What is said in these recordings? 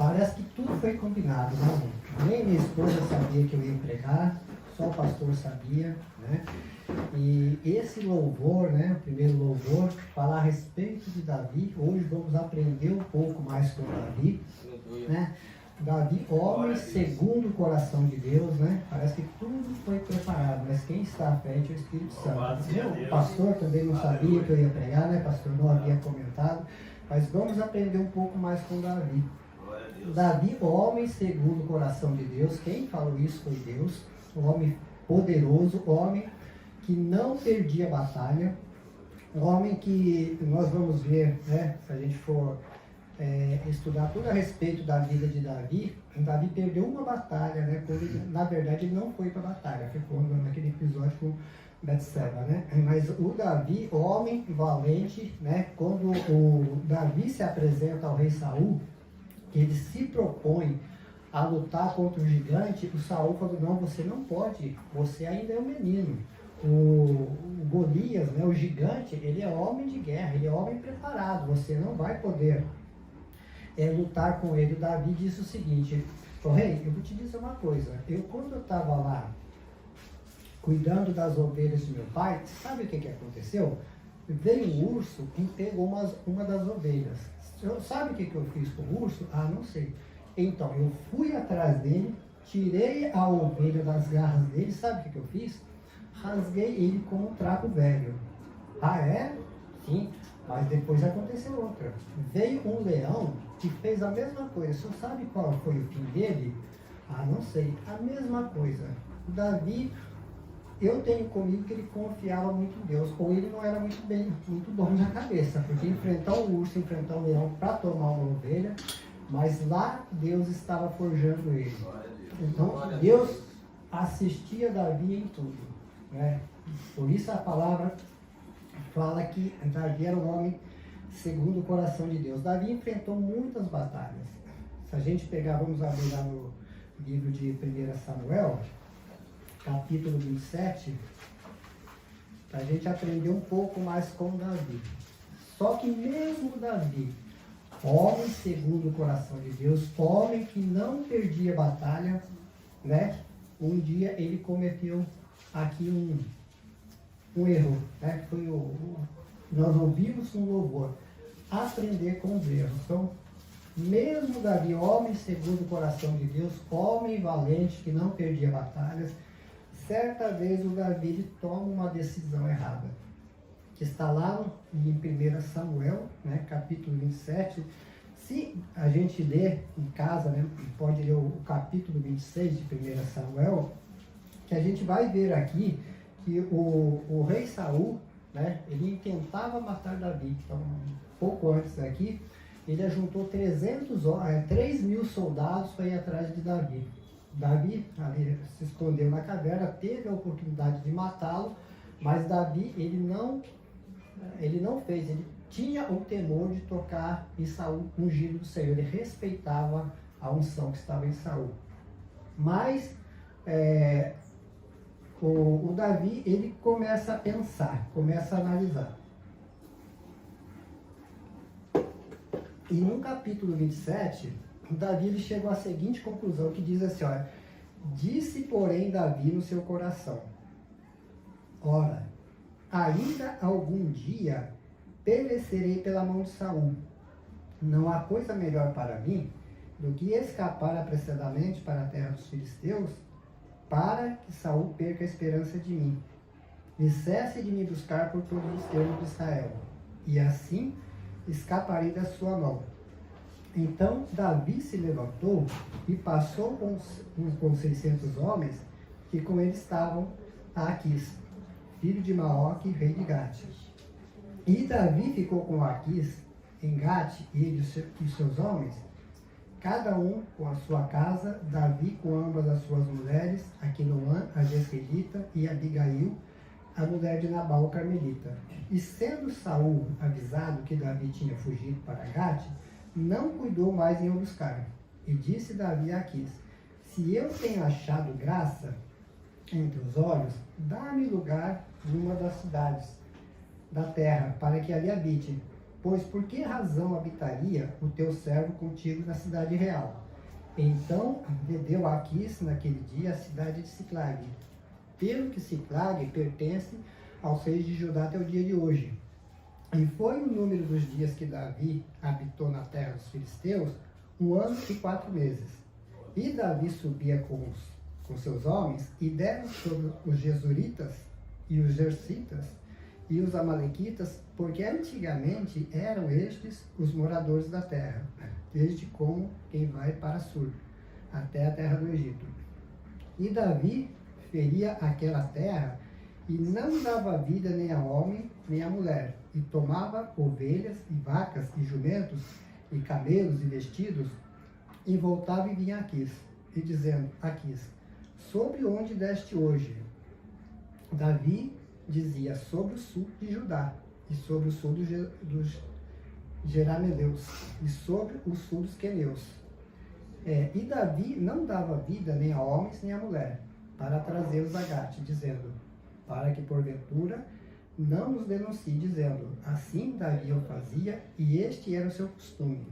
Parece que tudo foi combinado, né? Nem minha esposa sabia que eu ia pregar, só o pastor sabia, né? E esse louvor, né, o primeiro louvor, fala a respeito de Davi. Hoje vamos aprender um pouco mais com Davi, né? Davi, homem segundo o coração de Deus, né? Parece que tudo foi preparado, mas quem está à frente é o Espírito Santo. O pastor também não sabia que eu ia pregar, né? O pastor não havia comentado, mas vamos aprender um pouco mais com Davi. Davi, homem segundo o coração de Deus. Quem falou isso foi Deus. Homem poderoso, homem que não perdia batalha, homem que nós vamos ver, né, se a gente for estudar tudo a respeito da vida de Davi. Davi perdeu uma batalha, né, quando ele, na verdade ele não foi para a batalha, ficou naquele episódio com Betseba, né, mas o Davi, homem valente, né, quando o Davi se apresenta ao rei Saul, ele se propõe a lutar contra o gigante, o Saul falou, não, você não pode, você ainda é um menino. O Golias, né, o gigante, ele é homem de guerra, ele é homem preparado, você não vai poder lutar com ele. O Davi disse o seguinte, rei, eu vou te dizer uma coisa, quando eu estava lá cuidando das ovelhas de meu pai, sabe o que aconteceu? Veio um urso e pegou uma das ovelhas. Sabe o que eu fiz com o urso? Ah, não sei. Então, eu fui atrás dele, tirei a ovelha das garras dele, sabe o que eu fiz? Rasguei ele com um trapo velho. Ah, é? Sim, mas depois aconteceu outra. Veio um leão que fez a mesma coisa. Você sabe qual foi o fim dele? Ah, não sei. A mesma coisa. O Davi, eu tenho comigo que ele confiava muito em Deus, ou ele não era muito bom na cabeça, porque enfrentar um urso, enfrentar um leão para tomar uma ovelha, mas lá Deus estava forjando ele. Então Deus assistia Davi em tudo, né? Por isso a palavra fala que Davi era um homem segundo o coração de Deus. Davi enfrentou muitas batalhas. Se a gente pegar, vamos abrir lá no livro de 1 Samuel, capítulo 27, para a gente aprender um pouco mais com Davi. Só que mesmo Davi, homem segundo o coração de Deus, homem que não perdia batalha, né? Um dia ele cometeu aqui um erro, né? Foi nós ouvimos um louvor, aprender com os erros. Então, mesmo Davi, homem segundo o coração de Deus, homem valente que não perdia batalhas, certa vez o Davi ele toma uma decisão errada, que está lá em 1 Samuel, né, capítulo 27. Se a gente ler em casa, né, pode ler o capítulo 26 de 1 Samuel, que a gente vai ver aqui que o rei Saul, né, ele tentava matar Davi. Então, um pouco antes aqui, ele ajuntou 3.000 soldados para ir atrás de Davi. Davi ali se escondeu na caverna, teve a oportunidade de matá-lo, mas Davi ele não fez, ele tinha o temor de tocar em Saul, ungido do Senhor, ele respeitava a unção que estava em Saul. Mas o Davi ele começa a pensar, começa a analisar. E no capítulo 27, Davi ele chegou à seguinte conclusão, que diz assim, olha, disse porém Davi no seu coração, ora, ainda algum dia perecerei pela mão de Saul. Não há coisa melhor para mim do que escapar apressadamente para a terra dos filisteus, para que Saul perca a esperança de mim, e cesse de me buscar por todos os termos de Israel, e assim escaparei da sua mão. Então Davi se levantou e passou com 600 homens que com ele estavam a Aquis, filho de Maoque, rei de Gate. E Davi ficou com Aquis em Gate, ele e seus homens, cada um com a sua casa, Davi com ambas as suas mulheres, Aquinoã, a Jezreelita, e Abigail, a mulher de Nabal, o Carmelita. E sendo Saul avisado que Davi tinha fugido para Gate, não cuidou mais em o buscar. E disse Davi a Aquis, se eu tenho achado graça entre os olhos, dá-me lugar numa das cidades da terra, para que ali habite. Pois por que razão habitaria o teu servo contigo na cidade real? Então vendeu Aquis naquele dia a cidade de Siclag, pelo que Siclag pertence aos reis de Judá até o dia de hoje. E foi o número dos dias que Davi habitou na terra dos filisteus, 1 ano e 4 meses. E Davi subia com seus homens, e deram sobre os Gesuritas e os Gersitas e os Amalequitas, porque antigamente eram estes os moradores da terra, desde como quem vai para Sur, até a terra do Egito. E Davi feria aquela terra, e não dava vida nem a homem, nem a mulher, e tomava ovelhas, e vacas, e jumentos, e camelos, e vestidos, e voltava e vinha a Aquis, e dizendo: Aquis, sobre onde deste hoje? Davi dizia: sobre o sul de Judá, e sobre o sul dos Jerameleus, e sobre o sul dos Queneus. E Davi não dava vida nem a homens nem a mulher, para trazê-los a Gate, dizendo: para que porventura não nos denuncie, dizendo: assim Davi o fazia, e este era o seu costume,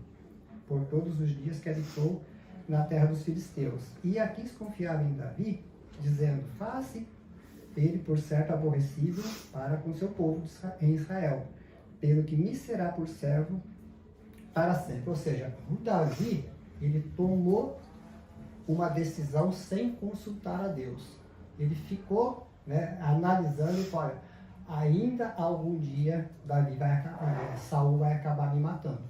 por todos os dias que habitou na terra dos filisteus. E Aquis confiava em Davi, dizendo: faça ele por certo aborrecido para com seu povo em Israel, pelo que me será por servo para sempre. Ou seja, o Davi, ele tomou uma decisão sem consultar a Deus. Ele ficou, analisando e falou: olha, ainda algum dia Saul vai acabar me matando.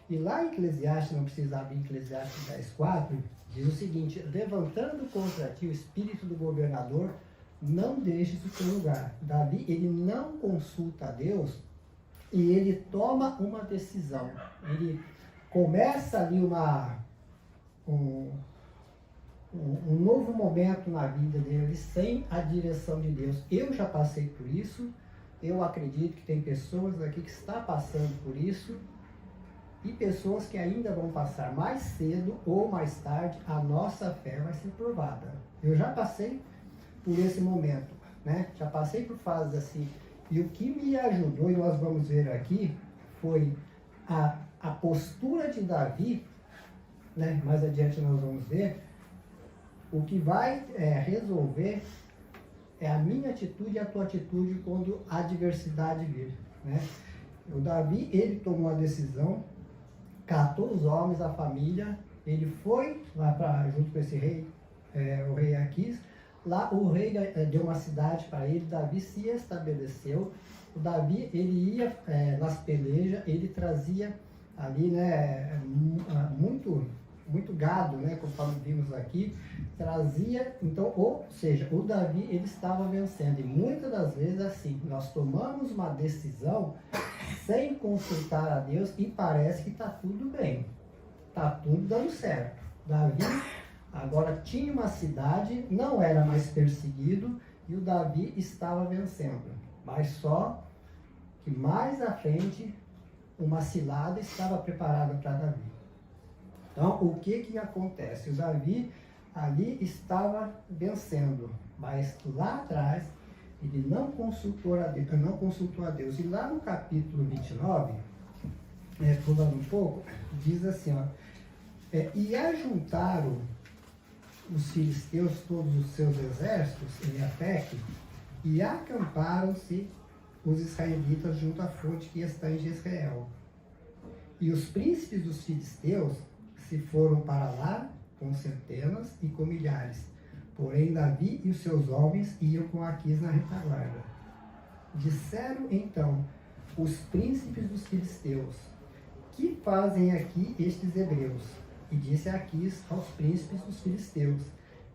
E lá em Eclesiastes, não precisa abrir Eclesiastes 10:4, diz o seguinte: levantando contra ti o espírito do governador, não deixes o teu lugar. Davi, ele não consulta a Deus e ele toma uma decisão. Ele começa ali um novo momento na vida dele sem a direção de Deus. Eu já passei por isso, eu acredito que tem pessoas aqui que estão passando por isso, e pessoas que ainda vão passar. Mais cedo ou mais tarde, a nossa fé vai ser provada. Eu já passei por esse momento, já passei por fases assim, e o que me ajudou, e nós vamos ver aqui, foi a postura de Davi, mais adiante nós vamos ver. O que vai resolver é a minha atitude e a tua atitude quando a adversidade vir. O Davi, ele tomou a decisão, catou os homens, a família, ele foi lá junto com esse rei, o rei Aquis. Lá o rei deu uma cidade para ele, Davi se estabeleceu. O Davi, ele ia nas pelejas, ele trazia ali, muito gado, conforme vimos aqui, trazia, então, ou seja, o Davi, ele estava vencendo. E muitas das vezes assim, nós tomamos uma decisão sem consultar a Deus e parece que está tudo bem, está tudo dando certo. Davi agora tinha uma cidade, não era mais perseguido, e o Davi estava vencendo. Mas só que mais à frente, uma cilada estava preparada para Davi. Então, o que acontece? O Davi ali estava vencendo, mas lá atrás ele não consultou a Deus. E lá no capítulo 29, pulando um pouco, diz assim, e ajuntaram os filisteus todos os seus exércitos em Afec, e acamparam-se os israelitas junto à fonte que está em Jezreel. E os príncipes dos filisteus se foram para lá com centenas e com milhares. Porém, Davi e os seus homens iam com Aquis na retaguarda. Disseram então os príncipes dos filisteus: que fazem aqui estes hebreus? E disse Aquis aos príncipes dos filisteus: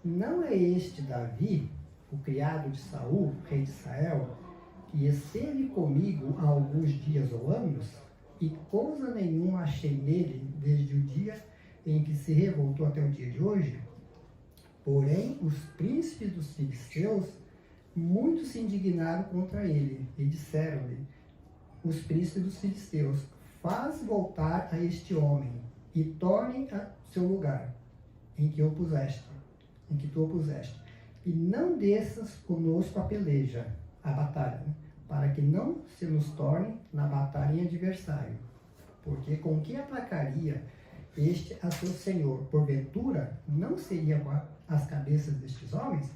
não é este Davi, o criado de Saul, rei de Israel, que esteve comigo há alguns dias ou anos, e coisa nenhuma achei nele desde o dia em que se revoltou até o dia de hoje? Porém, os príncipes dos filisteus muito se indignaram contra ele, e disseram-lhe os príncipes dos filisteus: faz voltar a este homem, e tornem a seu lugar, em que tu o puseste, e não desças conosco a peleja, a batalha, para que não se nos torne na batalha em adversário. Porque com que aplacaria este a seu senhor? Porventura, não seria com as cabeças destes homens?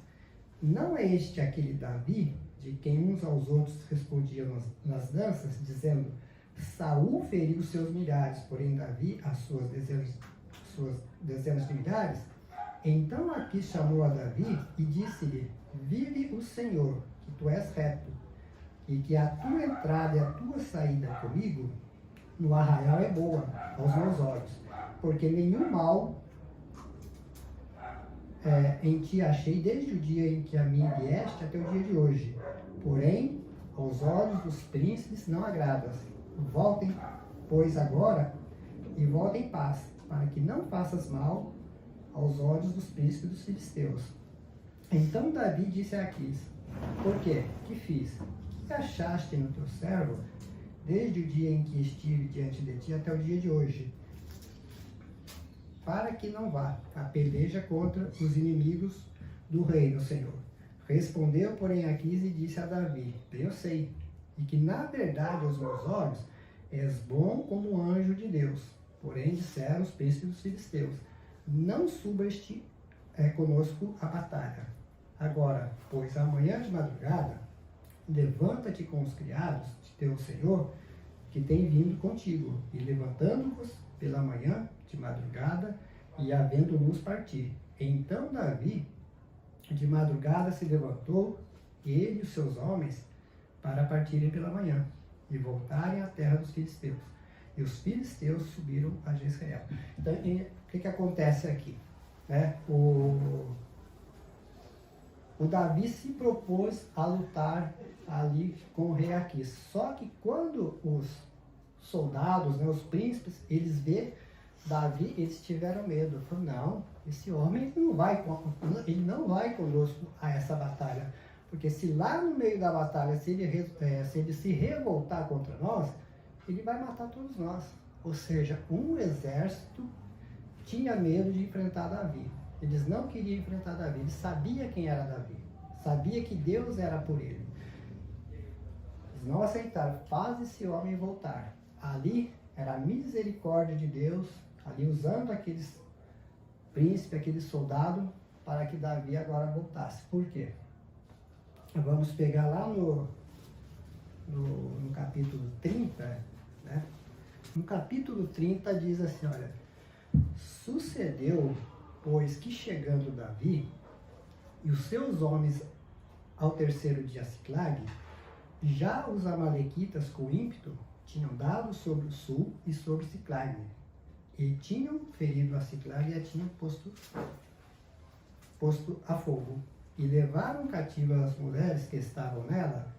Não é este aquele Davi, de quem uns aos outros respondiam nas danças, dizendo: Saul feriu seus milhares, porém Davi as suas dezenas de milhares? Então Aquis chamou a Davi e disse-lhe: Vive o Senhor, que tu és reto, e que a tua entrada e a tua saída comigo no arraial é boa aos meus olhos, porque nenhum mal em ti achei desde o dia em que a mim vieste até o dia de hoje. Porém, aos olhos dos príncipes não agradas. Voltem, pois, agora e voltem em paz, para que não faças mal aos olhos dos príncipes dos filisteus. Então Davi disse a Aquis: Por quê? Que fiz? Que achaste no teu servo desde o dia em que estive diante de ti até o dia de hoje? Para que não vá a peleja contra os inimigos do reino, Senhor. Respondeu, porém, Aquis e disse a Davi: Bem eu sei, e que na verdade aos meus olhos és bom como um anjo de Deus. Porém disseram os príncipes dos filisteus: Não suba conosco a batalha. Agora, pois amanhã de madrugada, levanta-te com os criados de teu senhor, que tem vindo contigo, e levantando-vos pela manhã de madrugada, e havendo luz partir. Então Davi de madrugada se levantou, ele e os seus homens, para partirem pela manhã e voltarem à terra dos filisteus. E os filisteus subiram a Jezreel. Então, o que acontece aqui? O Davi se propôs a lutar ali com o rei Aquis. Só que quando os soldados, os príncipes, eles vê Davi, eles tiveram medo. Falaram: não, esse homem ele não vai conosco a essa batalha. Porque se lá no meio da batalha, se ele se revoltar contra nós, ele vai matar todos nós. Ou seja, um exército tinha medo de enfrentar Davi. Eles não queriam enfrentar Davi. Eles sabiam quem era Davi. Sabia que Deus era por ele. Eles não aceitaram. Faz esse homem voltar. Ali era a misericórdia de Deus, ali usando aqueles príncipes, aqueles soldados, para que Davi agora voltasse. Por quê? Vamos pegar lá no capítulo 30, né? No capítulo 30 diz assim, olha: Sucedeu, pois, que chegando Davi e os seus homens ao terceiro dia a Siclag, já os amalequitas com ímpeto tinham dado sobre o sul e sobre Siclag, e tinham ferido a Siclag e a tinham posto a fogo, e levaram cativas as mulheres que estavam nela,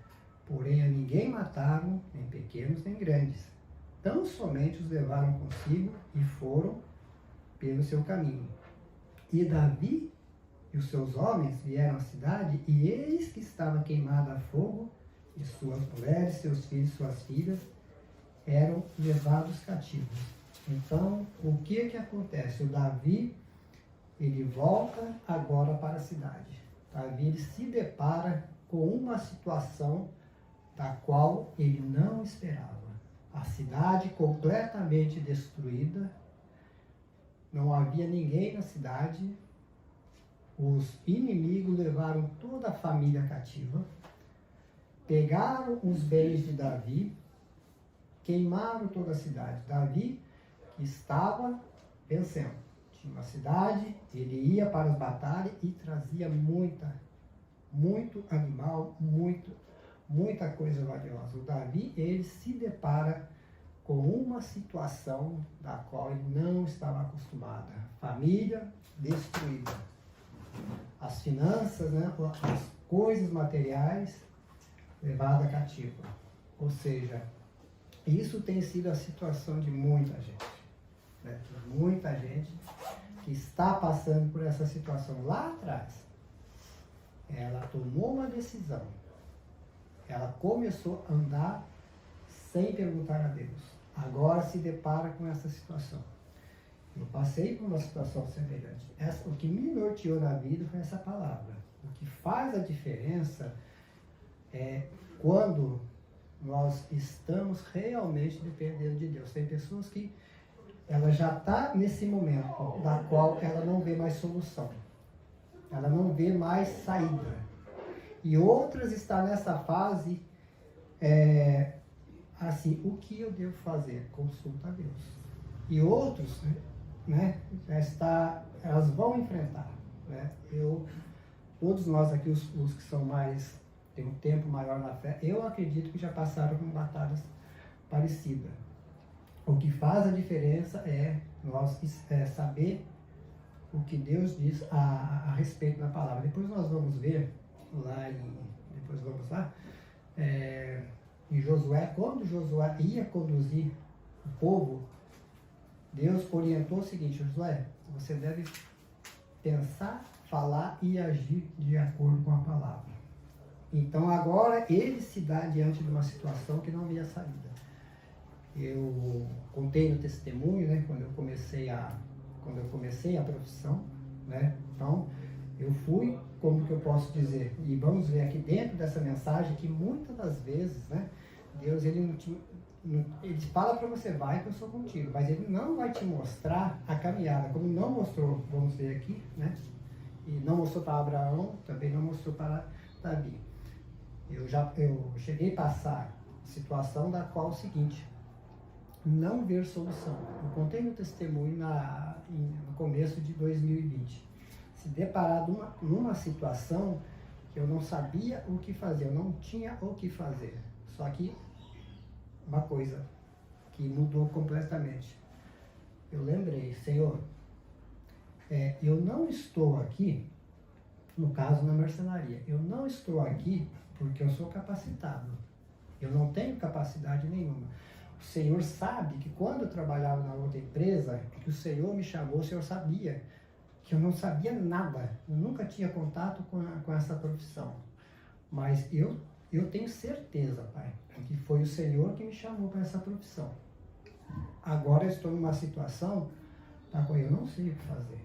porém a ninguém mataram, nem pequenos nem grandes. Tão somente os levaram consigo e foram pelo seu caminho. E Davi e os seus homens vieram à cidade, e eis que estava queimada a fogo, e suas mulheres, seus filhos, suas filhas eram levados cativos. Então, o que acontece? O Davi, ele volta agora para a cidade. Davi, ele se depara com uma situação da qual ele não esperava. A cidade completamente destruída, não havia ninguém na cidade, os inimigos levaram toda a família cativa, pegaram os bens de Davi, queimaram toda a cidade. Davi estava vencendo. Tinha uma cidade, ele ia para as batalhas e trazia muito animal, muita coisa valiosa. O Davi, ele se depara com uma situação da qual ele não estava acostumado. Família destruída. As finanças, as coisas materiais levadas cativa. Ou seja, isso tem sido a situação de muita gente. Muita gente que está passando por essa situação. Lá atrás, ela tomou uma decisão. Ela começou a andar sem perguntar a Deus. Agora se depara com essa situação. Eu passei por uma situação semelhante. O que me norteou na vida foi essa palavra. O que faz a diferença é quando nós estamos realmente dependendo de Deus. Tem pessoas que ela já está nesse momento da qual ela não vê mais solução. Ela não vê mais saída. E outras estão nessa fase, assim, o que eu devo fazer? Consulta a Deus. E outros, né, elas vão enfrentar. Né? Todos nós aqui, os que são mais, tem um tempo maior na fé, eu acredito que já passaram por batalhas parecidas. O que faz a diferença é nós saber o que Deus diz a respeito da palavra. Depois nós vamos ver lá em Josué, quando Josué ia conduzir o povo, Deus orientou o seguinte: Josué, você deve pensar, falar e agir de acordo com a palavra. Então agora ele se dá diante de uma situação que não havia saída. Eu contei no testemunho, né, quando eu comecei a profissão, né? Então eu fui, como que eu posso dizer, e vamos ver aqui dentro dessa mensagem que muitas das vezes, né, Deus ele fala para você, vai que eu sou contigo, mas ele não vai te mostrar a caminhada, como não mostrou, vamos ver aqui, né? E não mostrou para Abraão, também não mostrou para Davi. Eu cheguei a passar a situação da qual é o seguinte: não ver solução. Eu contei no testemunho no começo de 2020. Se deparar numa situação que eu não sabia o que fazer, eu não tinha o que fazer. Só que uma coisa que mudou completamente. Eu lembrei, Senhor, eu não estou aqui, no caso na marcenaria, eu não estou aqui porque eu sou capacitado. Eu não tenho capacidade nenhuma. O Senhor sabe que quando eu trabalhava na outra empresa, que o Senhor me chamou, o Senhor sabia que eu não sabia nada. Eu nunca tinha contato com essa profissão. Mas eu tenho certeza, Pai, que foi o Senhor que me chamou para essa profissão. Agora eu estou numa situação na qual eu não sei o que fazer.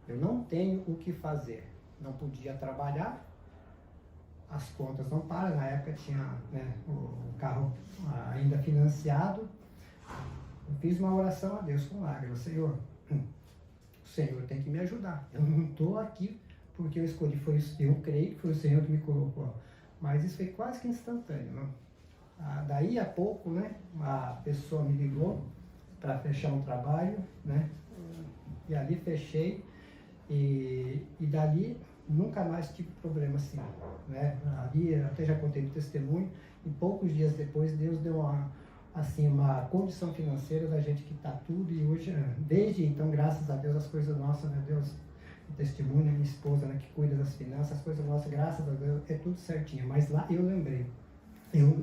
Eu não tenho o que fazer. Não podia trabalhar. As contas não param, na época tinha, né, o carro ainda financiado. Eu fiz uma oração a Deus com lágrimas: Senhor, o Senhor tem que me ajudar. Eu não estou aqui porque eu escolhi, eu creio que foi o Senhor que me colocou. Mas isso foi quase que instantâneo. Né? Daí a pouco, né, a pessoa me ligou para fechar um trabalho, né, e ali fechei, e dali nunca mais tive problema assim, né? Ali, até já contei no testemunho, e poucos dias depois Deus deu uma condição financeira da gente quitar tudo, e hoje, desde então, graças a Deus, as coisas nossas, né, Deus, o testemunho, minha esposa, né, que cuida das finanças, as coisas nossas, graças a Deus, é tudo certinho. Mas lá eu lembrei,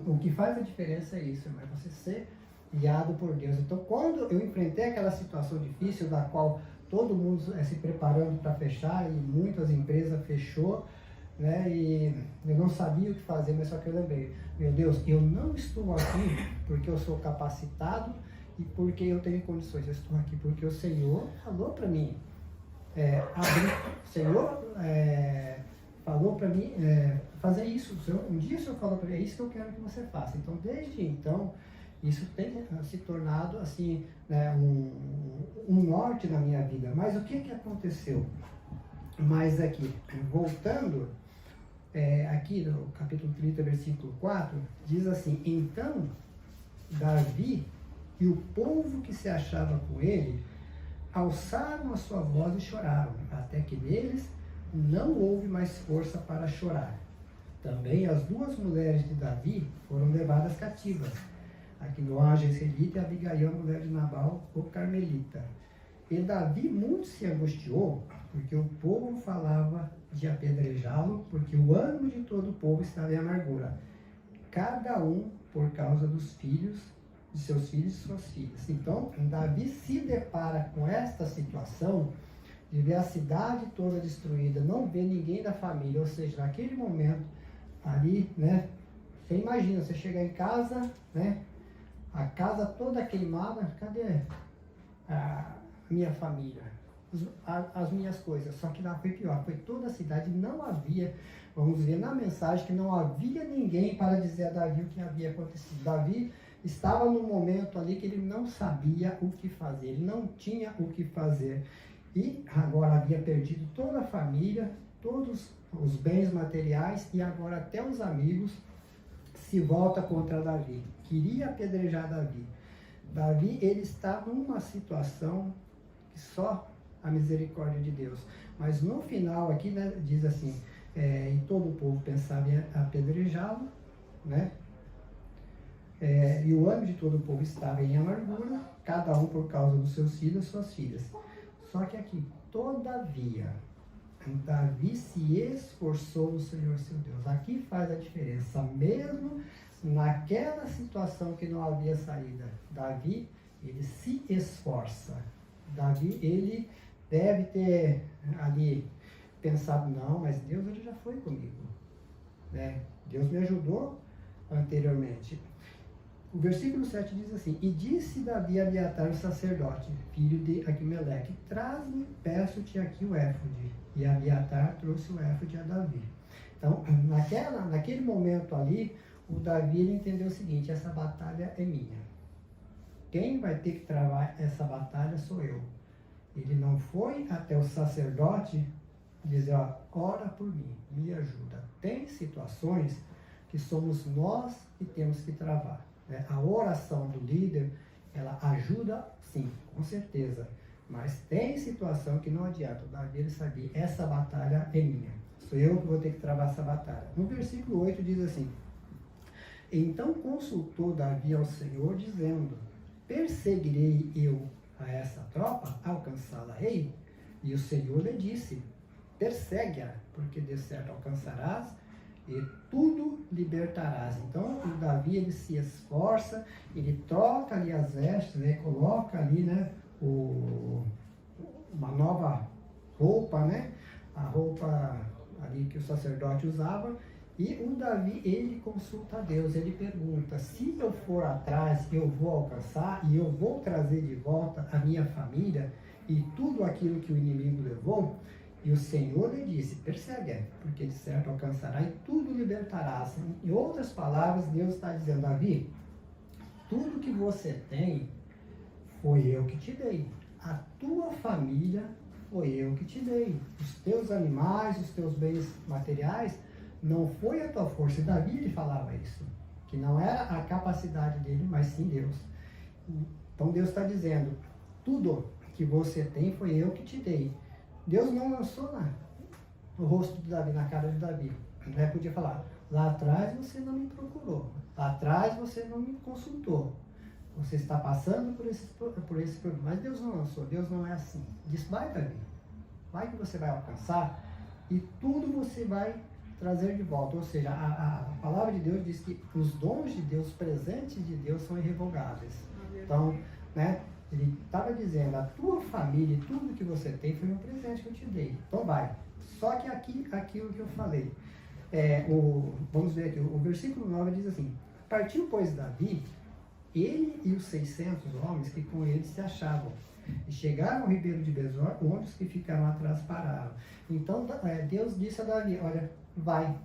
o que faz a diferença é isso, é você ser guiado por Deus. Então, quando eu enfrentei aquela situação difícil, da qual todo mundo se preparando para fechar, e muitas empresas fechou, né, e eu não sabia o que fazer, mas só que eu lembrei, meu Deus, eu não estou aqui porque eu sou capacitado e porque eu tenho condições, eu estou aqui porque o Senhor falou para mim, o Senhor falou para mim fazer isso. Um dia o Senhor falou para mim, é isso que eu quero que você faça. Então, desde então, isso tem se tornado assim, né, um norte na minha vida. Mas o que aconteceu? Mas aqui, voltando, aqui no capítulo 30, versículo 4, diz assim: então Davi e o povo que se achava com ele alçaram a sua voz e choraram, até que neles não houve mais força para chorar. Também as duas mulheres de Davi foram levadas cativas, Aquinoá, Jezreelita, e Abigail, mulher de Nabal, o Carmelita. E Davi muito se angustiou, porque o povo falava de apedrejá-lo, porque o ânimo de todo o povo estava em amargura, cada um por causa dos filhos, de seus filhos e suas filhas. Então, Davi se depara com esta situação de ver a cidade toda destruída, não ver ninguém da família, ou seja, naquele momento, ali, né, você imagina, você chegar em casa, né, a casa toda queimada, cadê a minha família? as minhas coisas. Só que lá foi pior, foi toda a cidade, não havia, vamos ver na mensagem, que não havia ninguém para dizer a Davi o que havia acontecido. Davi estava num momento ali que ele não sabia o que fazer, ele não tinha o que fazer. E agora havia perdido toda a família, todos os bens materiais e agora até os amigos se volta contra Davi. Queria apedrejar Davi. Davi, ele está numa situação que só a misericórdia de Deus. Mas no final aqui, né, diz assim, e todo o povo pensava em apedrejá-lo, né? E o ânimo de todo o povo estava em amargura, cada um por causa dos seus filhos e suas filhas. Só que aqui, todavia, Davi se esforçou no Senhor seu Deus. Aqui faz a diferença, mesmo naquela situação que não havia saída. Davi, ele se esforça. Davi, ele deve ter ali pensado, não, mas Deus ele já foi comigo. Né? Deus me ajudou anteriormente. O versículo 7 diz assim, e disse Davi a Abiatar, o sacerdote, filho de Aquimeleque, traz-me, peço-te aqui o éfode. E Abiatar trouxe o éfode a Davi. Então, naquele momento ali, o Davi ele entendeu o seguinte, essa batalha é minha. Quem vai ter que travar essa batalha sou eu. Ele não foi até o sacerdote dizer, ó, ora por mim, me ajuda. Tem situações que somos nós que temos que travar. Né? A oração do líder, ela ajuda, sim, com certeza. Mas tem situação que não adianta. O Davi ele sabia, essa batalha é minha. Sou eu que vou ter que travar essa batalha. No versículo 8 diz assim, então consultou Davi ao Senhor, dizendo, perseguirei eu a essa tropa, alcançá-la-ei? E o Senhor lhe disse, persegue-a, porque de certo alcançarás e tudo libertarás. Então o Davi ele se esforça, ele troca ali as vestes, né, coloca ali, né, uma nova roupa, né, a roupa ali que o sacerdote usava. E o Davi, ele consulta a Deus, ele pergunta, se eu for atrás, eu vou alcançar e eu vou trazer de volta a minha família e tudo aquilo que o inimigo levou? E o Senhor lhe disse, persegue, porque de certo alcançará e tudo libertarás. Em outras palavras, Deus está dizendo, Davi, tudo que você tem, foi eu que te dei. A tua família, foi eu que te dei. Os teus animais, os teus bens materiais, não foi a tua força. E Davi ele falava isso, que não era a capacidade dele, mas sim Deus. Então Deus está dizendo, tudo que você tem foi eu que te dei. Deus não lançou no rosto de Davi, na cara de Davi. Ele podia falar, lá atrás você não me procurou, lá atrás você não me consultou. Você está passando por esse problema. Mas Deus não lançou, Deus não é assim. Diz, vai Davi, vai que você vai alcançar e tudo você vai trazer de volta. Ou seja, a palavra de Deus diz que os dons de Deus, os presentes de Deus são irrevogáveis. Então, né, ele estava dizendo, a tua família e tudo que você tem foi um presente que eu te dei. Então vai. Só que aquilo que eu falei, vamos ver aqui, o versículo 9 diz assim, partiu pois Davi, ele e os 600 homens que com ele se achavam, e chegaram ao ribeiro de Besor, onde os que ficaram atrás pararam. Então Deus disse a Davi, olha, vai,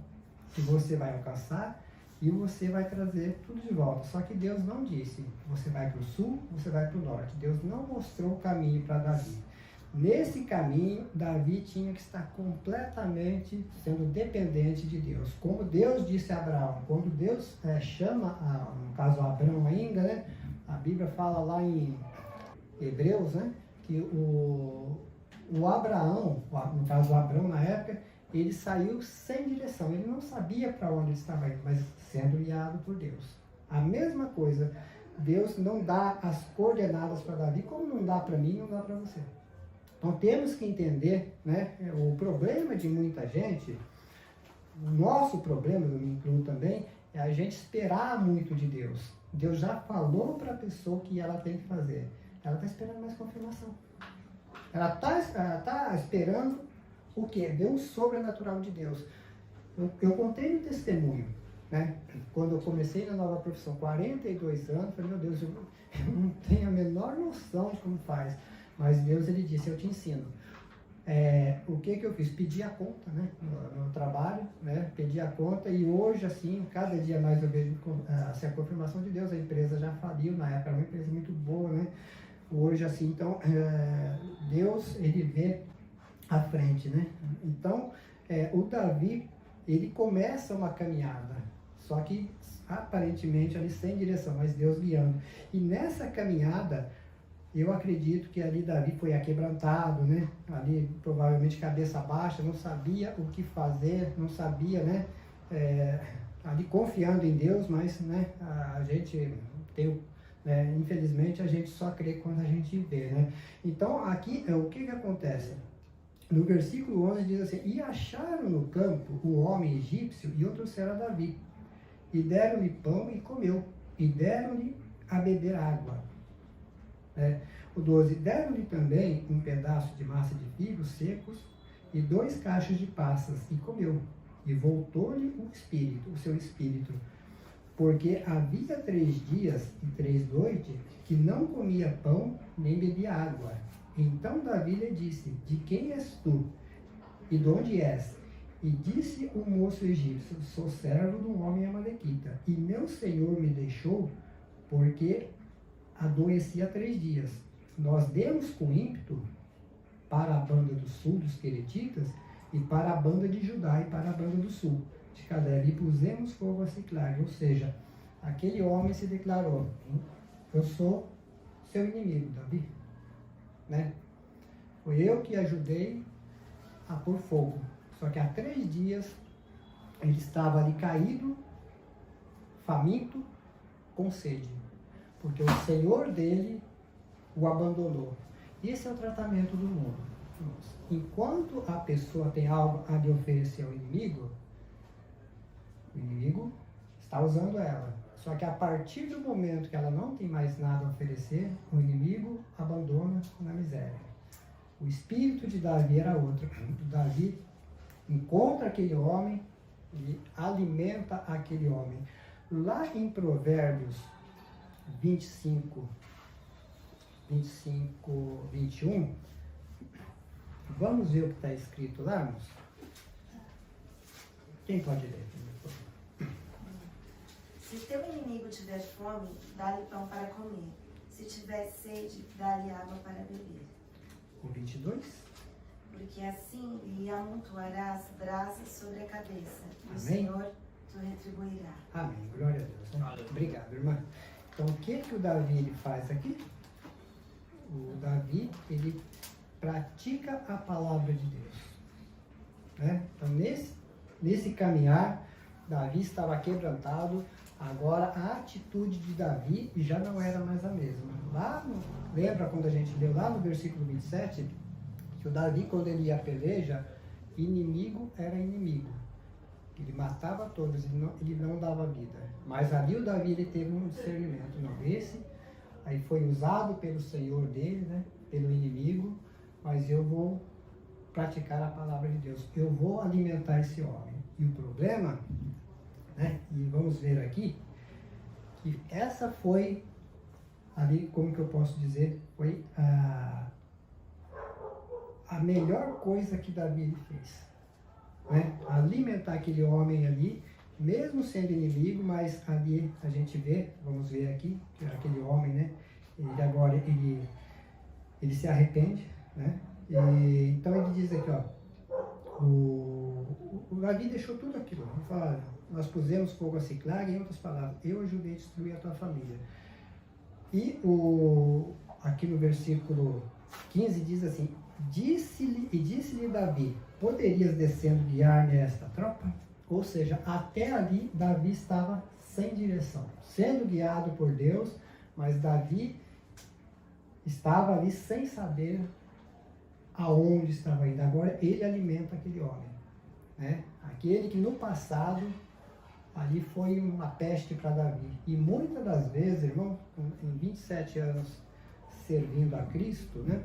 que você vai alcançar e você vai trazer tudo de volta. Só que Deus não disse, você vai para o sul, você vai para o norte. Deus não mostrou o caminho para Davi. Nesse caminho, Davi tinha que estar completamente sendo dependente de Deus. Como Deus disse a Abraão, quando Deus chama, no caso Abraão ainda, né, a Bíblia fala lá em Hebreus, né, que o Abraão, no caso o Abraão na época, ele saiu sem direção, ele não sabia para onde ele estava indo, mas sendo guiado por Deus. A mesma coisa, Deus não dá as coordenadas para Davi, como não dá para mim, não dá para você. Então temos que entender, né, o problema de muita gente, o nosso problema, eu me incluo também, é a gente esperar muito de Deus. Deus já falou para a pessoa o que ela tem que fazer. Ela está esperando mais confirmação. Ela está esperando o quê? Ver o sobrenatural de Deus. Eu contei no testemunho, né? Quando eu comecei na nova profissão, 42 anos, falei, meu Deus, eu não tenho a menor noção de como faz. Mas Deus, ele disse, eu te ensino. O que eu fiz? Pedi a conta, né, no trabalho, né, pedi a conta, e hoje, assim, cada dia mais eu vejo assim, a confirmação de Deus. A empresa já faliu, na época era uma empresa muito boa, né, hoje, assim, então, Deus, ele vê à frente, né, então, o Davi, ele começa uma caminhada, só que aparentemente ali sem direção, mas Deus guiando, e nessa caminhada, eu acredito que ali Davi foi aquebrantado, né? Ali provavelmente cabeça baixa, não sabia o que fazer, não sabia, né? Ali confiando em Deus, mas, né? A gente tem, infelizmente, a gente só crê quando a gente vê, né? Então, aqui, o que acontece? No versículo 11 diz assim, e acharam no campo o homem egípcio e o trouxeram a Davi, e deram-lhe pão e comeu, e deram-lhe a beber água. O 12, deram-lhe também um pedaço de massa de figos secos e 2 cachos de passas, e comeu. E voltou-lhe o seu espírito, porque havia 3 dias e 3 noites que não comia pão nem bebia água. Então Davi lhe disse, de quem és tu? E de onde és? E disse o moço egípcio, sou servo de um homem amalequita, e meu senhor me deixou, porque adoeci há 3 dias. Nós demos com ímpeto para a banda do sul dos Queretitas e para a banda de Judá e para a banda do sul de Caleb, e pusemos fogo a Siclag. Ou seja, aquele homem se declarou, eu sou seu inimigo, Davi, né? Foi eu que ajudei a pôr fogo. Só que há 3 dias ele estava ali caído, faminto, com sede, porque o Senhor dele o abandonou. Esse é o tratamento do mundo. Enquanto a pessoa tem algo a lhe oferecer ao inimigo, o inimigo está usando ela. Só que a partir do momento que ela não tem mais nada a oferecer, o inimigo abandona na miséria. O espírito de Davi era outro. Davi encontra aquele homem e alimenta aquele homem. Lá em Provérbios 25, 21, vamos ver o que está escrito lá, moço? Quem pode ler? Se teu inimigo tiver fome, dá-lhe pão para comer. Se tiver sede, dá-lhe água para beber. O 22? Porque assim lhe amontoarás brasas sobre a cabeça, e Amém? o Senhor te retribuirá. Amém. Glória a Deus. Né? Obrigado, irmã. Então, o que o Davi ele faz aqui? O Davi, ele pratica a palavra de Deus. Né? Então, nesse caminhar, Davi estava quebrantado. Agora, a atitude de Davi já não era mais a mesma. Lembra quando a gente leu lá no versículo 27, que o Davi, quando ele ia à peleja, inimigo era inimigo. Ele matava todos, ele não dava vida. Mas ali o Davi, ele teve um discernimento. Não, esse aí foi usado pelo Senhor dele, né, pelo inimigo, mas eu vou praticar a palavra de Deus. Eu vou alimentar esse homem. E o problema, né, e vamos ver aqui, que essa foi ali, como que eu posso dizer, foi a melhor coisa que Davi fez, né? Alimentar aquele homem ali, mesmo sendo inimigo, mas ali a gente vê, vamos ver aqui, que aquele homem, né? Ele agora, ele se arrepende, né? Então ele diz aqui, ó, o Davi deixou tudo aquilo. Ele fala, nós pusemos fogo a Siclag, em outras palavras, eu ajudei a destruir a tua família. E aqui no versículo 15 diz assim, disse-lhe Davi, poderias descendo guiar-me esta tropa? Ou seja, até ali Davi estava sem direção, sendo guiado por Deus, mas Davi estava ali sem saber aonde estava indo. Agora ele alimenta aquele homem, né? Aquele que no passado ali foi uma peste para Davi. E muitas das vezes, irmão, em 27 anos servindo a Cristo, né?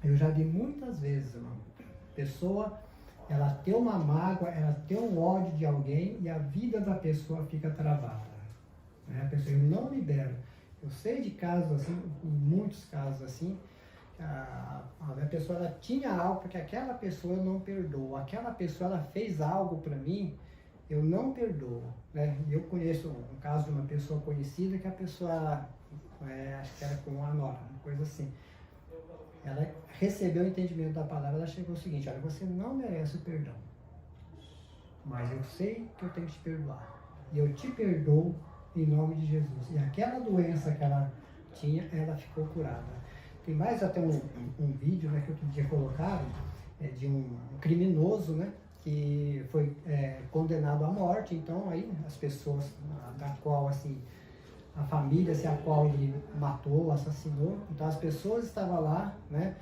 Eu já vi muitas vezes, irmão, pessoa, ela tem uma mágoa, ela tem um ódio de alguém e a vida da pessoa fica travada, né? A pessoa não libera. Eu sei de casos assim, muitos casos assim, a pessoa ela tinha algo porque aquela pessoa eu não perdoo, aquela pessoa ela fez algo para mim, eu não perdoo, né? Eu conheço um caso de uma pessoa conhecida que a pessoa, acho que era com uma nora, uma coisa assim, ela recebeu o entendimento da palavra, ela chegou ao seguinte: olha, você não merece o perdão, mas eu sei que eu tenho que te perdoar, e eu te perdoo em nome de Jesus. E aquela doença que ela tinha, ela ficou curada. Tem mais até um vídeo, né, que outro dia colocaram, de um criminoso, né, que foi condenado à morte. Então aí as pessoas da qual assim, a família a qual ele matou, assassinou, então as pessoas estavam lá, né,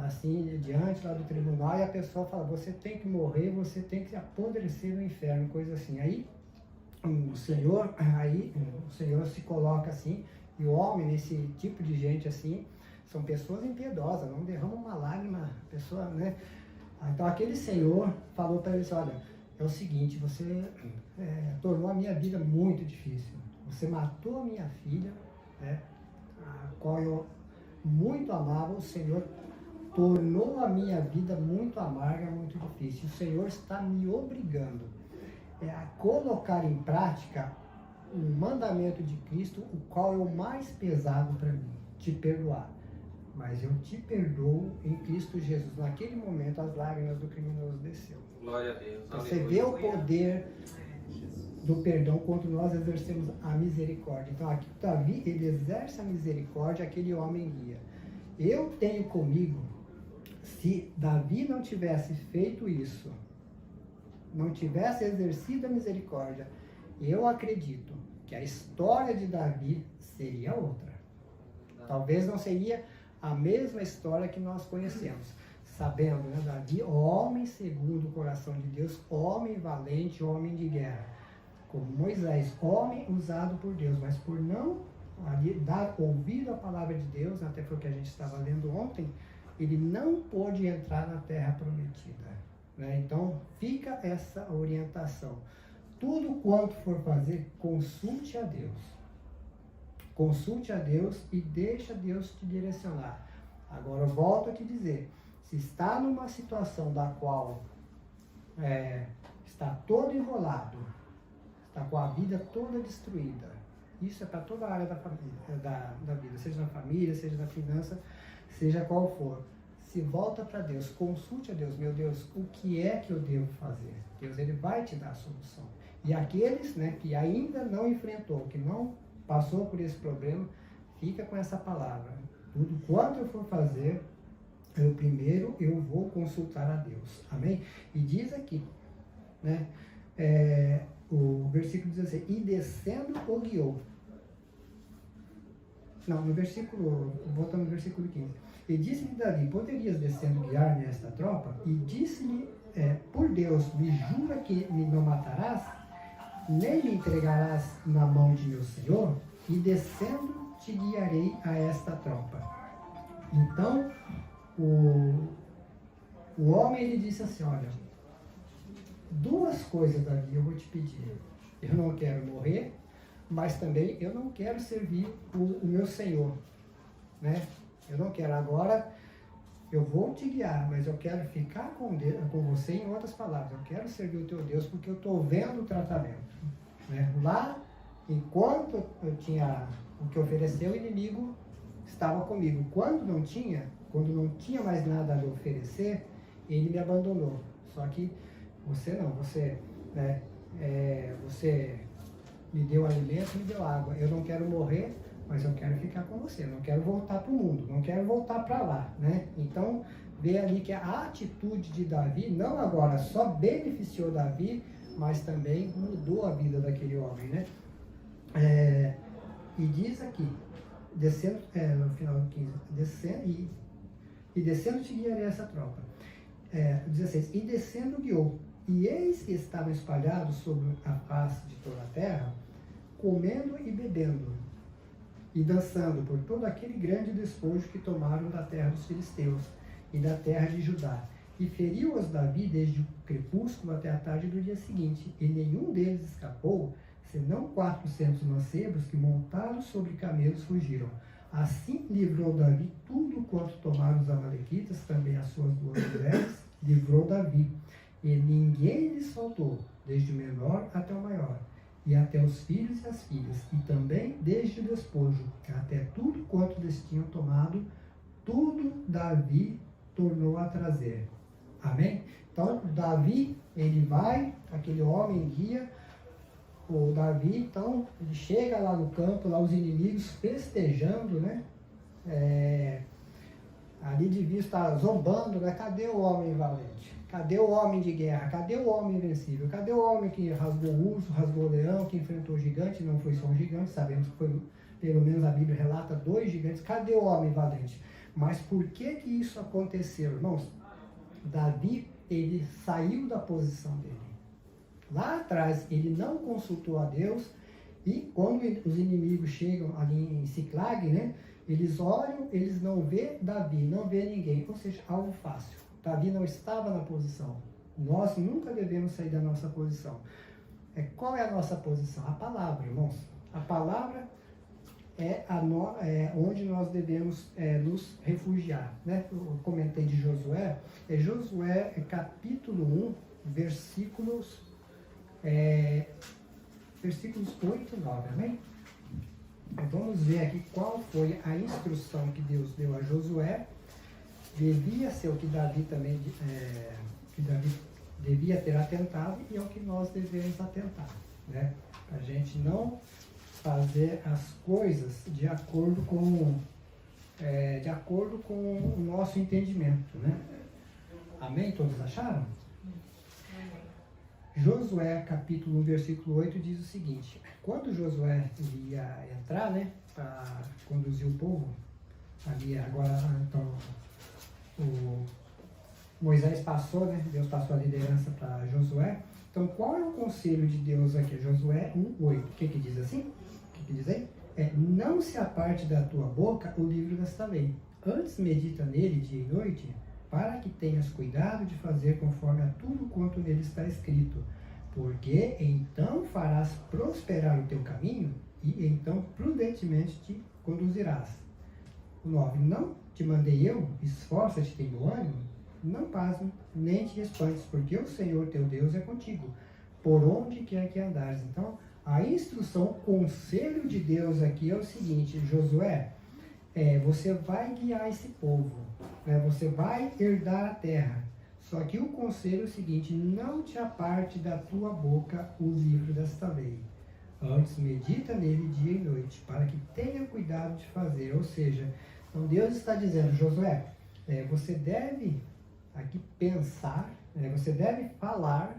assim, diante lá do tribunal, e a pessoa fala: você tem que morrer, você tem que apodrecer no inferno, coisa assim. Aí o Senhor se coloca assim, e o homem, esse tipo de gente assim, são pessoas impiedosas, não derramam uma lágrima, pessoa, né? Então aquele Senhor falou para ele assim: olha, é o seguinte, você tornou a minha vida muito difícil, você matou a minha filha, né, a qual eu muito amava, o Senhor tornou a minha vida muito amarga, muito difícil, o Senhor está me obrigando a colocar em prática o mandamento de Cristo, o qual é o mais pesado para mim, te perdoar. Mas eu te perdoo em Cristo Jesus. Naquele momento, as lágrimas do criminoso desceu. Glória a Deus. Você vê o poder do perdão quando nós exercemos a misericórdia. Então, aqui Davi, ele exerce a misericórdia, aquele homem guia. Eu tenho comigo, se Davi não tivesse feito isso, não tivesse exercido a misericórdia, eu acredito que a história de Davi seria outra. Talvez não seria a mesma história que nós conhecemos. Sabendo, né, Davi, homem segundo o coração de Deus, homem valente, homem de guerra. Como Moisés, homem usado por Deus, mas por não dar ouvido à palavra de Deus, até foi o que a gente estava lendo ontem, ele não pôde entrar na terra prometida. Né? Então, fica essa orientação. Tudo quanto for fazer, consulte a Deus. Consulte a Deus e deixa Deus te direcionar. Agora, eu volto a te dizer, se está numa situação da qual está todo enrolado, está com a vida toda destruída, isso é para toda a área da família, da vida, seja na família, seja na finança, seja qual for. Se volta para Deus, consulte a Deus: meu Deus, o que é que eu devo fazer? Deus, ele vai te dar a solução. E aqueles, né, que ainda não enfrentou, que não passou por esse problema, fica com essa palavra: tudo quanto eu for fazer, primeiro eu vou consultar a Deus. Amém? E diz aqui, né, o versículo diz assim: e descendo o guiou. Não, no versículo, voltando no versículo 15. E disse-lhe Davi: poderias descendo guiar nesta tropa? E disse-lhe: por Deus, me jura que me não matarás, nem me entregarás na mão de meu senhor, e descendo te guiarei a esta tropa. Então, o homem, ele disse assim: olha, duas coisas, Davi, eu vou te pedir. Eu não quero morrer, mas também eu não quero servir o meu senhor, né? Eu não quero. Agora, eu vou te guiar, mas eu quero ficar com você. Em outras palavras, eu quero servir o teu Deus, porque eu estou vendo o tratamento, né? Lá, enquanto eu tinha o que oferecer, o inimigo estava comigo. Quando não tinha mais nada a lhe oferecer, ele me abandonou. Só que você não, você me deu alimento, me deu água. Eu não quero morrer, mas eu quero ficar com você. Eu não quero voltar para o mundo, não quero voltar para lá, né? Então, vê ali que a atitude de Davi, não agora só beneficiou Davi, mas também mudou a vida daquele homem, né? E diz aqui, descendo, no final do 15, descendo, e descendo te guiarei essa tropa. 16, e descendo guiou, e eis que estavam espalhados sobre a face de toda a terra, comendo e bebendo, e dançando por todo aquele grande despojo que tomaram da terra dos filisteus e da terra de Judá. E feriu-os Davi desde o crepúsculo até a tarde do dia seguinte, e nenhum deles escapou, senão 400 mancebos que montados sobre camelos fugiram. Assim livrou Davi tudo quanto tomaram os amalequitas, também as suas 2 mulheres, livrou Davi. E ninguém lhes faltou, desde o menor até o maior, e até os filhos e as filhas, e também desde o despojo, até tudo quanto eles tinham tomado, tudo Davi tornou a trazer. Amém? Então, Davi, ele vai, aquele homem guia, o Davi, então, ele chega lá no campo, lá os inimigos festejando, né? Ali devia estar zombando, né? Cadê o homem valente? Cadê o homem de guerra? Cadê o homem invencível? Cadê o homem que rasgou o urso, rasgou o leão, que enfrentou o gigante? Não foi só um gigante, sabemos que foi, pelo menos a Bíblia relata 2 gigantes. Cadê o homem valente? Mas por que que isso aconteceu, irmãos? Davi, ele saiu da posição dele. Lá atrás, ele não consultou a Deus, e quando os inimigos chegam ali em Siclag, né? Eles olham, eles não vê Davi, não vê ninguém, ou seja, algo fácil. Davi não estava na posição. Nós nunca devemos sair da nossa posição. Qual é a nossa posição? A palavra, irmãos. A palavra é onde nós devemos nos refugiar. Né? Eu comentei de Josué. Josué capítulo 1, versículos 8 e 9. Amém? Vamos ver aqui qual foi a instrução que Deus deu a Josué. Devia ser o que Davi também devia ter atentado, e é o que nós devemos atentar, né? A gente não fazer as coisas de acordo com o nosso entendimento, né? Amém? Todos acharam? Josué, capítulo 1, versículo 8, diz o seguinte: quando Josué ia entrar, né, para conduzir o povo, ali agora, então, o Moisés passou, né, Deus passou a liderança para Josué. Então, qual é o conselho de Deus aqui? Josué 1:8. O que diz assim? O que diz aí? Não se aparte da tua boca o livro desta lei. Antes medita nele dia e noite, para que tenhas cuidado de fazer conforme a tudo quanto nele está escrito, porque então farás prosperar o teu caminho, e então prudentemente te conduzirás. 9. Não te mandei eu? Esforça-te, tem bom ânimo? Não pasme, nem te espantes, porque o Senhor teu Deus é contigo, por onde quer que andares. Então, a instrução, o conselho de Deus aqui é o seguinte: Josué, você vai guiar esse povo, né? Você vai herdar a terra. Só que o conselho é o seguinte: não te aparte da tua boca o livro desta lei. Antes medita nele dia e noite, para que tenha cuidado de fazer. Ou seja, então Deus está dizendo: Josué, você deve aqui pensar, você deve falar,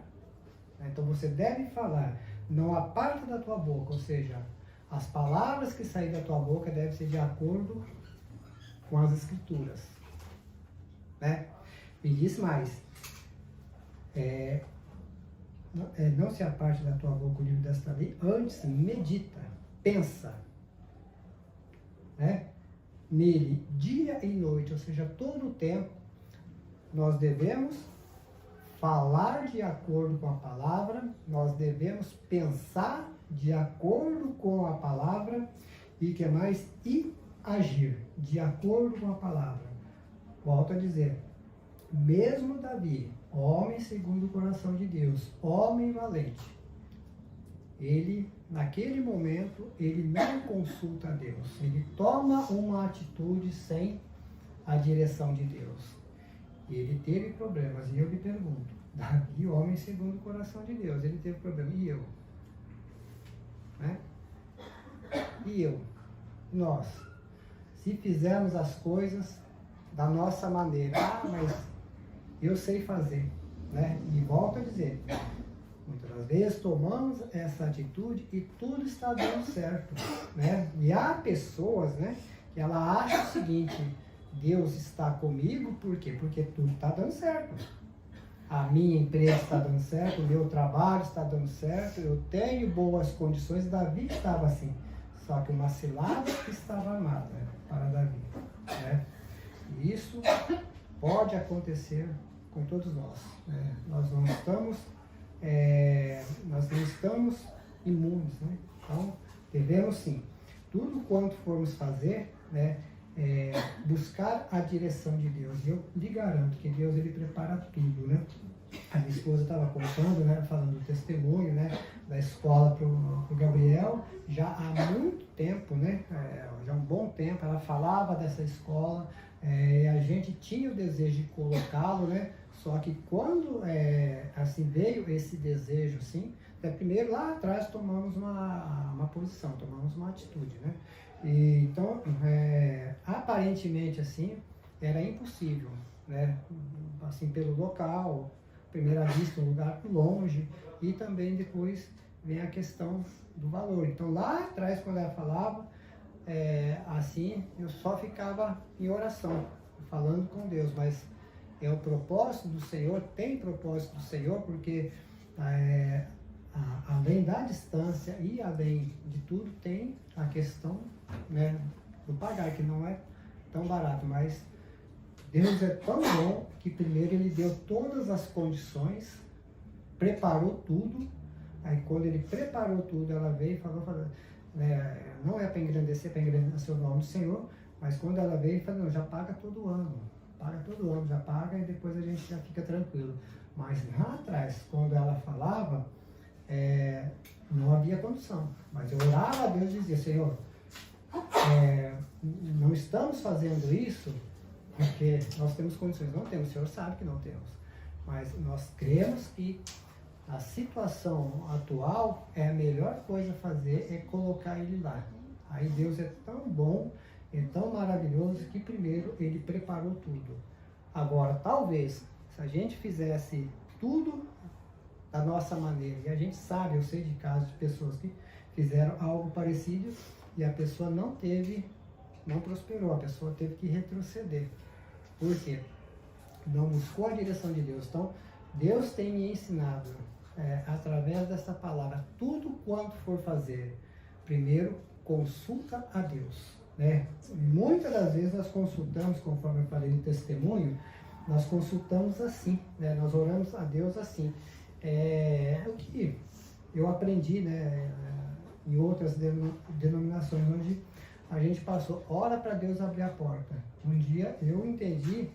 então você deve falar, não aparta da tua boca, ou seja, as palavras que saírem da tua boca devem ser de acordo com as Escrituras, né? E diz mais, não se aparte da tua boca o livro desta lei, antes medita, pensa, né? Nele dia e noite, ou seja, todo o tempo, nós devemos falar de acordo com a palavra, nós devemos pensar de acordo com a palavra, e que mais? E agir de acordo com a palavra. Volto a dizer, mesmo Davi, homem segundo o coração de Deus, homem valente, ele, naquele momento, ele não consulta a Deus, ele toma uma atitude sem a direção de Deus. Ele teve problemas, e eu lhe pergunto, Davi, homem segundo o coração de Deus, ele teve problema, e eu? Né? E eu? Nós? Se fizermos as coisas da nossa maneira, mas eu sei fazer, né? E volto a dizer, muitas das vezes tomamos essa atitude e tudo está dando certo, né? E há pessoas, né, que ela acha o seguinte: Deus está comigo, por quê? Porque tudo está dando certo. A minha empresa está dando certo, o meu trabalho está dando certo, eu tenho boas condições. Davi estava assim, só que uma cilada estava armada para Davi, né? E isso pode acontecer com todos nós, né? Nós não estamos imunes, né? Então, devemos sim, tudo quanto formos fazer, né, buscar a direção de Deus. E eu lhe garanto que Deus, ele prepara tudo, né? A minha esposa estava contando, né, falando do testemunho, né, da escola para o Gabriel, já há muito tempo, né, já há um bom tempo, ela falava dessa escola, a gente tinha o desejo de colocá-lo, né, só que quando assim veio esse desejo, assim, primeiro lá atrás tomamos uma posição, tomamos uma atitude, né, e, então, aparentemente assim, era impossível, né, assim, pelo local, primeira vista, um lugar longe, e também depois vem a questão do valor. Então lá atrás, quando ela falava, assim, eu só ficava em oração, falando com Deus, mas é o propósito do Senhor, tem propósito do Senhor, porque além da distância e além de tudo, tem a questão, né, do pagar, que não é tão barato, mas Deus é tão bom que primeiro Ele deu todas as condições, preparou tudo, aí quando Ele preparou tudo, ela veio e falou não é para engrandecer o nome do Senhor, mas quando ela veio e falou, não, já paga todo ano, já paga e depois a gente já fica tranquilo. Mas lá atrás, quando ela falava, não havia condição, mas eu orava a Deus e dizia, Senhor, não estamos fazendo isso porque nós temos condições, não temos, o Senhor sabe que não temos, mas nós cremos que a situação atual a melhor coisa a fazer é colocar Ele lá. Aí Deus é tão bom, é tão maravilhoso que primeiro Ele preparou tudo. Agora, talvez, se a gente fizesse tudo da nossa maneira, e a gente sabe, eu sei de casos de pessoas que fizeram algo parecido e a pessoa não prosperou, a pessoa teve que retroceder. Por quê? Não buscou a direção de Deus. Então, Deus tem me ensinado, através dessa palavra, tudo quanto for fazer, primeiro, consulta a Deus. Né? Muitas das vezes nós consultamos, conforme eu falei no testemunho, nós consultamos assim, né? Nós oramos a Deus assim. O que eu aprendi, né, em outras denominações, onde a gente passou, ora para Deus abrir a porta. Um dia eu entendi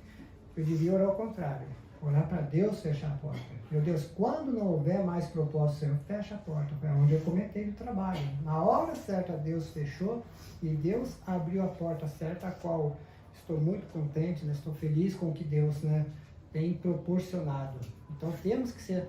que eu devia orar ao contrário, orar para Deus fechar a porta. Meu Deus, quando não houver mais propósito, Senhor, fecha a porta. Foi onde eu comecei o trabalho. Na hora certa, Deus fechou e Deus abriu a porta certa, a qual estou muito contente, né? Estou feliz com o que Deus, né, tem proporcionado. Então temos que ser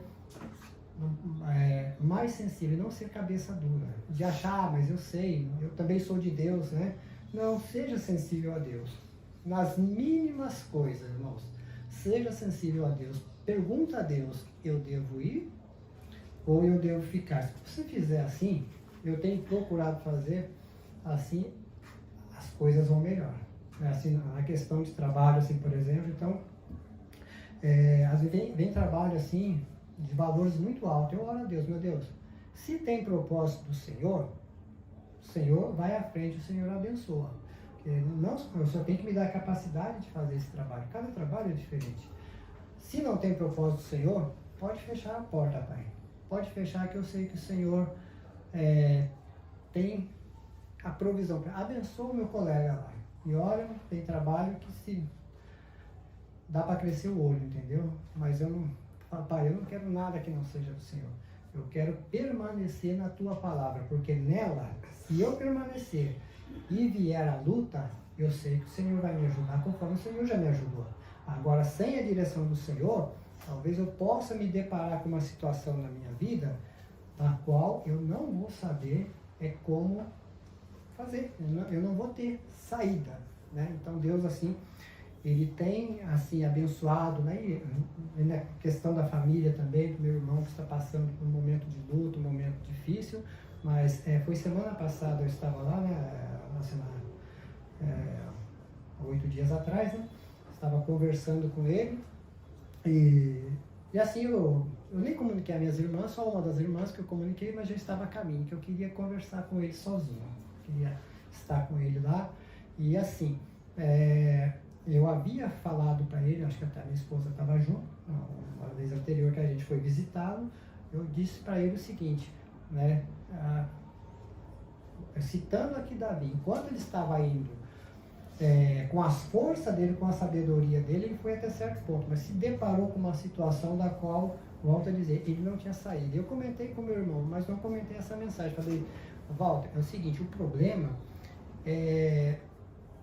mais sensível, não ser cabeça dura, de achar, mas eu sei, eu também sou de Deus, né? Não, seja sensível a Deus, nas mínimas coisas, irmãos, seja sensível a Deus, pergunta a Deus, eu devo ir ou eu devo ficar? Se você fizer assim, eu tenho procurado fazer assim, as coisas vão melhor, assim, na questão de trabalho, assim, por exemplo, então, às vezes vem trabalho assim, de valores muito altos. Eu oro a Deus, meu Deus, se tem propósito do Senhor, o Senhor vai à frente, o Senhor abençoa. Eu só tenho que me dar a capacidade de fazer esse trabalho. Cada trabalho é diferente. Se não tem propósito do Senhor, pode fechar a porta, Pai. Pode fechar, que eu sei que o Senhor tem a provisão. Abençoa o meu colega lá. E olha, tem trabalho que se dá para crescer o olho, entendeu? Mas Pai, eu não quero nada que não seja do Senhor. Eu quero permanecer na Tua palavra, porque nela, se eu permanecer e vier a luta, eu sei que o Senhor vai me ajudar, conforme o Senhor já me ajudou. Agora, sem a direção do Senhor, talvez eu possa me deparar com uma situação na minha vida, da qual eu não vou saber como fazer. Eu não vou ter saída, né? Então, Deus, assim, Ele tem, assim, abençoado, né? E na questão da família também, do meu irmão que está passando por um momento de luto, um momento difícil, mas foi semana passada, eu estava lá, né? 8 dias atrás, né? Estava conversando com ele e assim, eu nem comuniquei a minhas irmãs, só uma das irmãs que eu comuniquei, mas já estava a caminho, que eu queria conversar com ele sozinho, queria estar com ele lá, e assim, eu havia falado para ele, acho que até a minha esposa estava junto, uma vez anterior que a gente foi visitá-lo, eu disse para ele o seguinte, né, citando aqui Davi, enquanto ele estava indo com as forças dele, com a sabedoria dele, ele foi até certo ponto, mas se deparou com uma situação da qual, volto a dizer, ele não tinha saído. Eu comentei com meu irmão, mas não comentei essa mensagem. Falei, Walter, é o seguinte, o problema é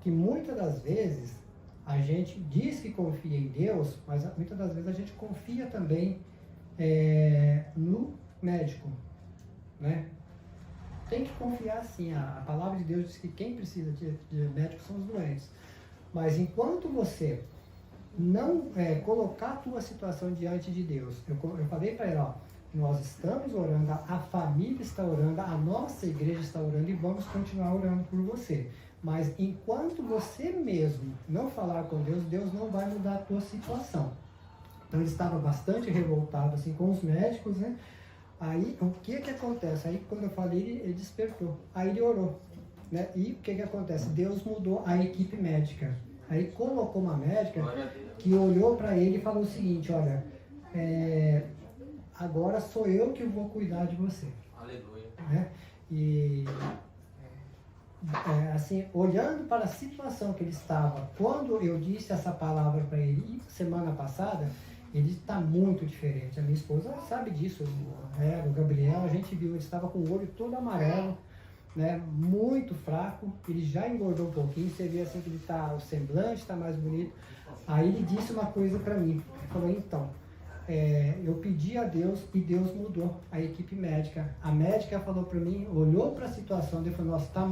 que muitas das vezes a gente diz que confia em Deus, mas muitas das vezes a gente confia também no médico, né? Tem que confiar sim, a palavra de Deus diz que quem precisa de médico são os doentes. Mas enquanto você não colocar a tua situação diante de Deus, eu falei para ele, ó, nós estamos orando, a família está orando, a nossa igreja está orando e vamos continuar orando por você. Mas enquanto você mesmo não falar com Deus, Deus não vai mudar a tua situação. Então ele estava bastante revoltado assim com os médicos, né? Aí o que acontece? Aí quando eu falei, ele despertou. Aí ele orou, né? E o que acontece? Deus mudou a equipe médica. Aí colocou uma médica que olhou para ele e falou o seguinte, olha, agora sou eu que vou cuidar de você. Aleluia. Né? E assim, olhando para a situação que ele estava, quando eu disse essa palavra para ele semana passada, ele está muito diferente. A minha esposa sabe disso, o Gabriel, a gente viu, ele estava com o olho todo amarelo, né, muito fraco, ele já engordou um pouquinho, você vê assim que ele tá, o semblante está mais bonito. Aí ele disse uma coisa para mim, ele falou, então, eu pedi a Deus e Deus mudou a equipe médica. A médica falou para mim, olhou para a situação dele e falou, nossa, está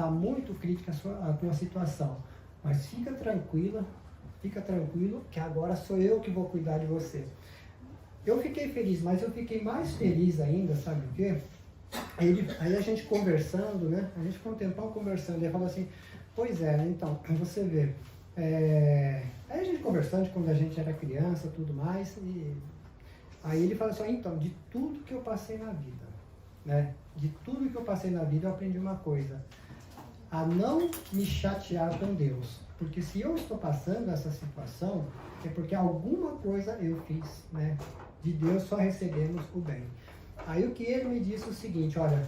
muito crítica a tua situação, mas fica tranquilo, que agora sou eu que vou cuidar de você. Eu fiquei feliz, mas eu fiquei mais feliz ainda, sabe o quê? Aí a gente conversando, né? A gente ficou um tempão conversando, ele falou assim, pois é, então, você vê, aí a gente conversando quando a gente era criança e tudo mais, e aí ele falou assim, então, de tudo que eu passei na vida, né? De tudo que eu passei na vida eu aprendi uma coisa, a não me chatear com Deus. Porque se eu estou passando essa situação, é porque alguma coisa eu fiz, né? De Deus só recebemos o bem. Aí o que ele me disse é o seguinte, olha,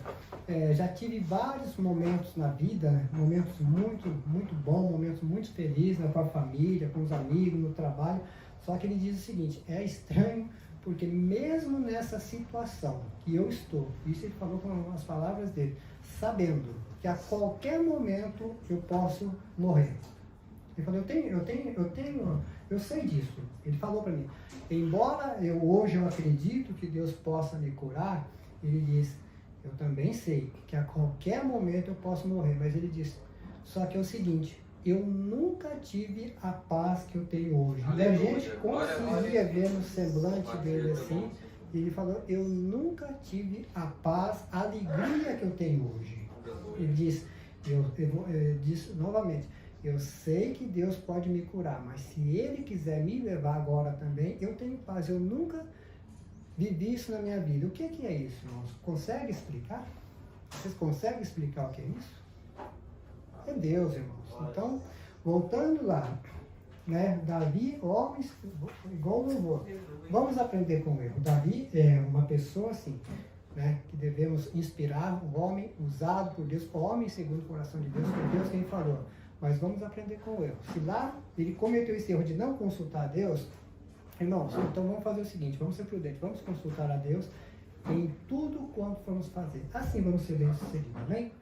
já tive vários momentos na vida, né? Momentos muito, muito bons, momentos muito felizes, né? Com a família, com os amigos, no trabalho. Só que ele diz o seguinte, é estranho, porque mesmo nessa situação que eu estou, isso ele falou com as palavras dele, sabendo que a qualquer momento eu posso morrer. Ele falou, eu sei disso. Ele falou para mim, embora hoje eu acredito que Deus possa me curar, ele disse, eu também sei que a qualquer momento eu posso morrer, mas ele disse, só que é o seguinte, eu nunca tive a paz que eu tenho hoje. E a gente conseguia ver no semblante dele assim, e ele falou, eu nunca tive a paz, a alegria que eu tenho hoje. Ele disse, eu disse novamente, eu sei que Deus pode me curar, mas se Ele quiser me levar agora também, eu tenho paz. Eu nunca vivi isso na minha vida. O que é isso, irmãos? Consegue explicar? Vocês conseguem explicar o que é isso? É Deus, irmãos. Então, voltando lá, né? Davi, homem igual louvor. Vamos aprender com ele. Davi é uma pessoa assim, né? Que devemos inspirar, um homem usado por Deus, o homem segundo o coração de Deus, foi Deus quem falou. Mas vamos aprender com o erro. Se lá ele cometeu esse erro de não consultar a Deus, irmãos, então vamos fazer o seguinte, vamos ser prudentes, vamos consultar a Deus em tudo quanto formos fazer. Assim vamos ser bem-sucedidos, amém?